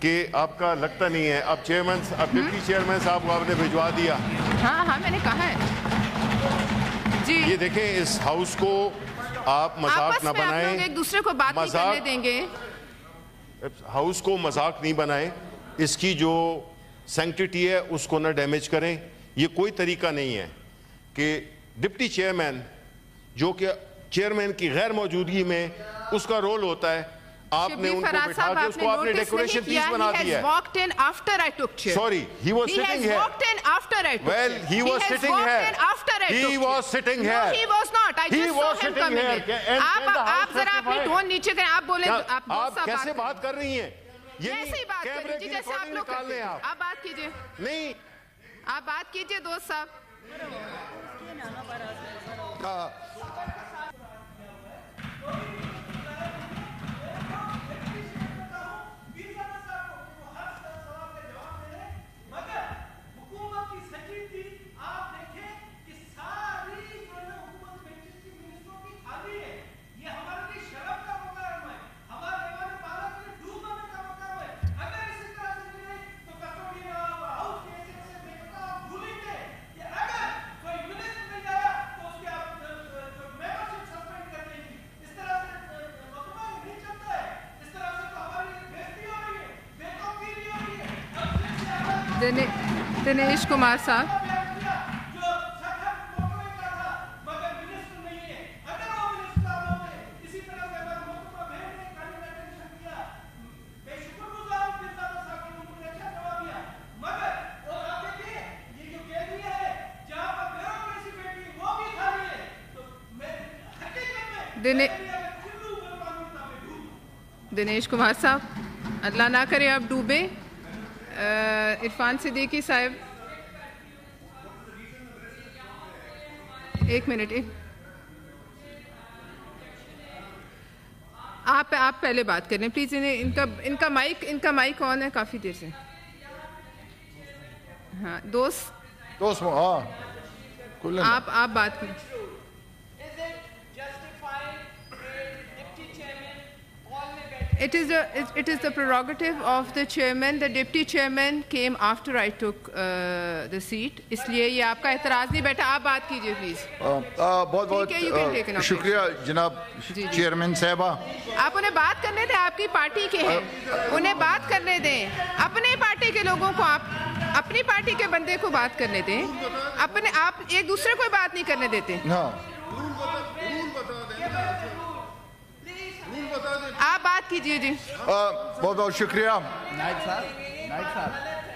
कि आपका लगता नहीं है अब चेयरमैन, अब डिप्टी चेयरमैन साहब को आपने भिजवा दिया। हाँ हाँ मैंने कहा है जी। ये देखें, इस हाउस को आप मजाक ना बनाएं, एक दूसरे को बात नहीं करने देंगे। हाउस को मजाक नहीं बनाएं, इसकी जो सैंक्टिटी है उसको ना डैमेज करें। ये कोई तरीका नहीं है कि डिप्टी चेयरमैन, जो कि चेयरमैन की गैर मौजूदगी में उसका रोल होता है, आपने उनको बिठा के उसको आपने डेकोरेशन पीस बना दिया है। Walked in after I took chair. Sorry, he was sitting here. He has walked in after I took well, chair. he was sitting here. After I took he was sitting here. No, he was not. I just saw him coming in. आप जरा अपनी tone नीचे करें। आप बोले आप कैसे बात कर रही हैं? ये ऐसे ही बात कर रही जैसे आप लोग करते हैं। आप बात कीजिए। नहीं, आप बात कीजिए दोस्त साहब। दिनेश कुमार साहब, दिनेश कुमार साहब, अल्लाह ना करे आप डूबे। इरफान सिद्दीकी साहब, एक मिनट। आप पहले बात करें प्लीज। इनका माइक ऑन है काफी देर से। हाँ दोस्त हाँ, आप बात करें। It is the prerogative of the chairman. The deputy chairman came after I took the seat. इसलिए ये आपका एतराज़ नहीं बैठा। आप बात कीजिए प्लीज। बहुत बहुत शुक्रिया जनाब चेयरमैन साहबा। आप उन्हें बात करने दें, आपकी पार्टी के हैं, उन्हें बात करने दें। अपने पार्टी के लोगों को आप अपनी पार्टी के बंदे को बात करने दें। आप एक दूसरे को बात नहीं करने देते। आप बात कीजिए जी। बहुत बहुत शुक्रिया।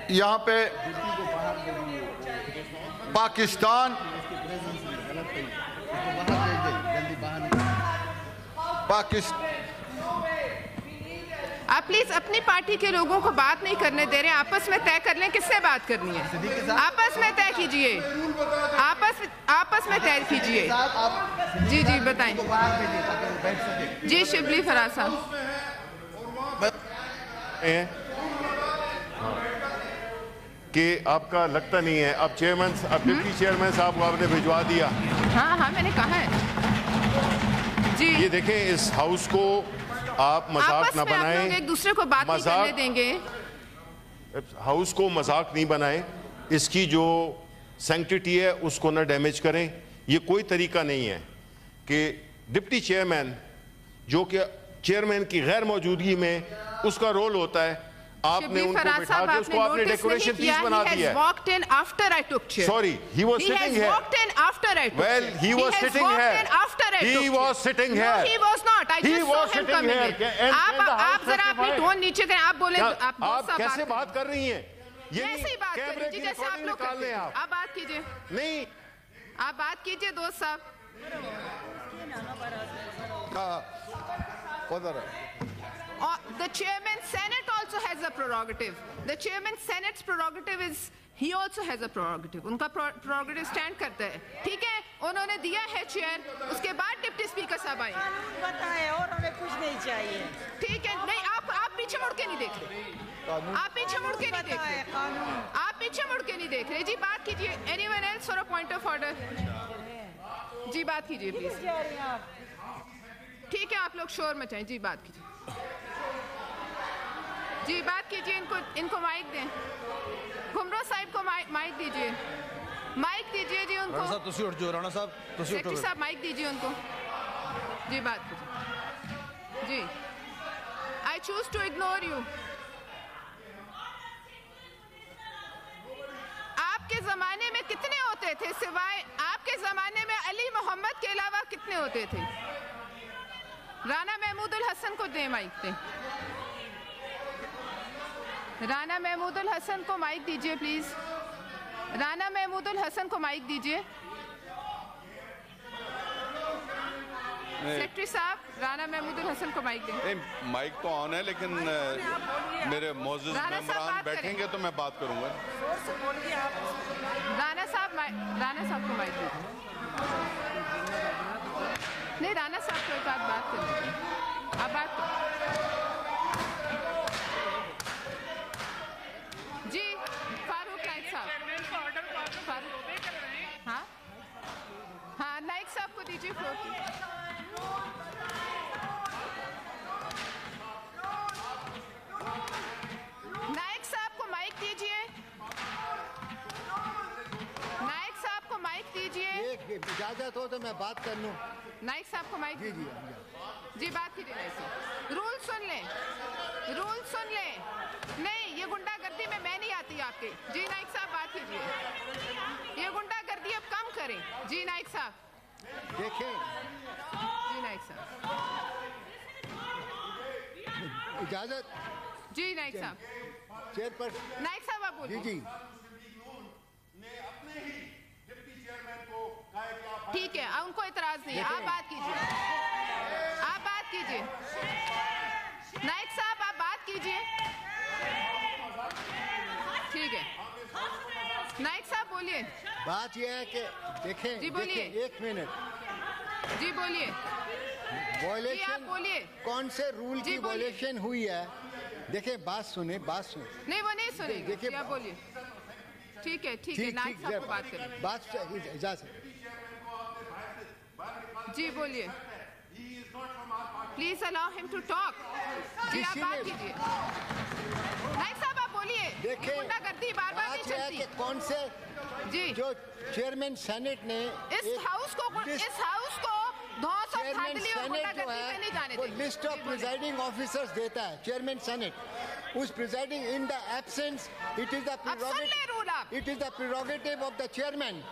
यहाँ पे पाकिस्तान आप प्लीज अपनी पार्टी के लोगों को बात नहीं करने दे रहे। आपस में तय कर लें किससे बात करनी है। आपस में तय कीजिए। आपस में तय कीजिए। जी जी बताएं। जी शिबली फराज साहब। कि आपका लगता नहीं है अब चेयरमैन, अब डिप्टी चेयरमैन साहब को आपने भिजवा दिया। हाँ हाँ मैंने कहा है जी। ये देखें, इस हाउस को आप मजाक ना बनाएं, एक दूसरे को बात नहीं करने देंगे। हाउस को मजाक नहीं बनाएं, इसकी जो सैंक्टिटी है उसको ना डैमेज करें। ये कोई तरीका नहीं है कि डिप्टी चेयरमैन, जो कि चेयरमैन की गैर मौजूदगी में उसका रोल होता है, आपने उनको बिठा के उसको आपने डेकोरेशन पीस बना दिया है। Walked in after I took chair. Sorry, he was sitting here. Walked in after I took well, chair. he was sitting here. After I took he was sitting here. No, he was not. I just saw him coming in. आप जरा अपनी tone नीचे करें। आप बोले आप कैसे बात कर रही हैं? ये ऐसे ही बात कर रही जैसे आप लोग करते हैं। आप बात कीजिए। नहीं, आप बात कीजिए दोस्त साहब। The chairman Senate also has a prerogative. The chairman Senate's prerogative is he also has a prerogative. उनका prerogative stand करता है। ठीक है, उन्होंने दिया है चेयर, उसके बाद डिप्टी स्पीकर साहब आए। बताए और हमें कुछ नहीं चाहिए। ठीक है, नहीं आप पीछे मुड़ के नहीं देख रहे। आप पीछे मुड़ के नहीं देख रहे। आप पीछे मुड़ के नहीं देख रहे। जी बात कीजिए। Anyone else for a point of order? जी बात कीजिए प्लीज। ठीक है, आप लोग शोर मचाएं। जी बात कीजिए, जी बात कीजिए। इनको माइक दें। घुमरो साहिब को माइक दीजिए, माइक दीजिए जी उनको। राणा साहब तुसी उठ जाओ, राणा साहब तुसी उठो। सेक्रेटरी साहब माइक दीजिए उनको। जी बात कीजिए। जी I choose to ignore you. आपके जमाने में कितने होते थे, सिवाय आपके जमाने में अली मोहम्मद के अलावा कितने होते थे? राना महमूदुल हसन को दे माइक दे। राना महमूदुल हसन को माइक दीजिए प्लीज। राना महमूदुल हसन को माइक दीजिए। सेक्रेटरी साहब राना महमूदुल हसन को माइक दें। माइक तो ऑन है, लेकिन मेरे मौजूद मेंबरान बैठेंगे तो मैं बात करूंगा। राणा साहब को माइक दीजिए। नहीं, राणा साहब को एक आध बात करें। आप बात करें जी। फारूक नाइक साहब, हाँ हाँ, नाइक साहब को दीजिए फ्लोर की। नाइक साहब को माइक दीजिए। नाइक साहब को माइक दीजिए। इजाजत हो तो मैं बात कर लूं। नाइक साहब को माइक जी जी जी बात कीजिए। नाइक साहब रूल सुन लें, रूल सुन लें। नहीं, ये गुंडागर्दी में मैं नहीं आती आपके। जी नाइक साहब बात कीजिए। ये गुंडागर्दी अब कम करें। जी नाइक साहब देखें। जी नाइक साहब इजाजत। जी नाइक साहब। चेयरपर्सन नाइक साहब आप बोलिए। जी जी ठीक है, उनको इतराज नहीं है। आप बात कीजिए, आप बात कीजिए। नाइक साहब आप बात कीजिए। ठीक है, नाइक साहब बोलिए। बात यह है कि देखें। जी बोलिए। एक मिनट। जी बोलिए। वॉयलेशन बोलिए। कौन से रूल की वॉयलेशन हुई है? देखें, बात सुने, बात सुने। नहीं, वो नहीं सुनेंगे। देखिए, आप बोलिए। ठीक है, ठीक है, नाइक साहब को बात करें। बात इजाजत। जी बोलिए। Please allow him to talk. जी आप बात कीजिए। नाइक साहब आप बोलिए। देखिए, गुंडागर्दी बार-बार नहीं चलती। कि कौन से जी जो चेयरमैन सेनेट ने इस हाउस को धौंस और धांधली और गुंडागर्दी पे नहीं जाने वो देंगे। लिस्ट ऑफ प्रिजाइडिंग ऑफिसर्स देता है चेयरमैन सेनेट। उस presiding in the absence it is the prerogative of the chairman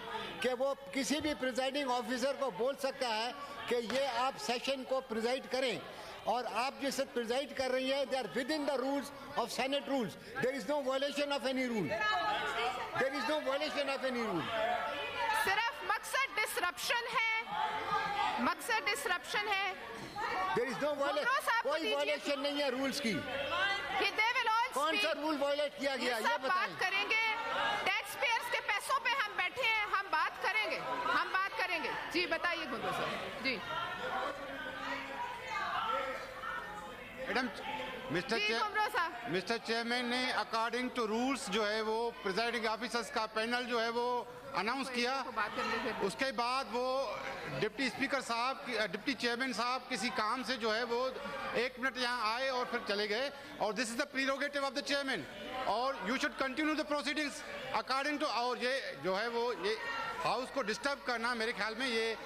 कि वो किसी भी प्रिजाइडिंग ऑफिसर को बोल सकता है कि ये आप सेशन को प्रिजाइड करें, और आप जिस प्रिजाइड कर रही हैं they are with in the rules of senate rules. There is no violation of any rule. There is no violation of any rule. सिर्फ मकसद डिसरप्शन है, मकसद डिसरप्शन है। देयर इज नो वायलेशन, कोई वायलेशन नहीं है रूल्स की। कौन सा रूल वायलेट किया गया ये बताएं। बात करेंगे, टैक्स पेयर्स के पैसों पे हम बैठे हैं, हम बात करेंगे, हम बात करेंगे। जी बताइए गुंडो साहब। जी मैडम, मिस्टर चेयरमैन ने अकॉर्डिंग टू रूल्स जो है वो प्रिजाइडिंग ऑफिसर्स का पैनल जो है वो अनाउंस किया। उसके बाद वो डिप्टी स्पीकर साहब, डिप्टी चेयरमैन साहब किसी काम से जो है वो 1 मिनट यहाँ आए और फिर चले गए। और this is the prerogative of the chairman, और you should continue the proceedings according to. और ये जो है वो ये हाउस को डिस्टर्ब करना, मेरे ख्याल में ये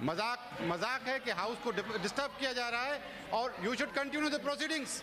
मजाक है कि हाउस को डिस्टर्ब किया जा रहा है, और you should continue the proceedings.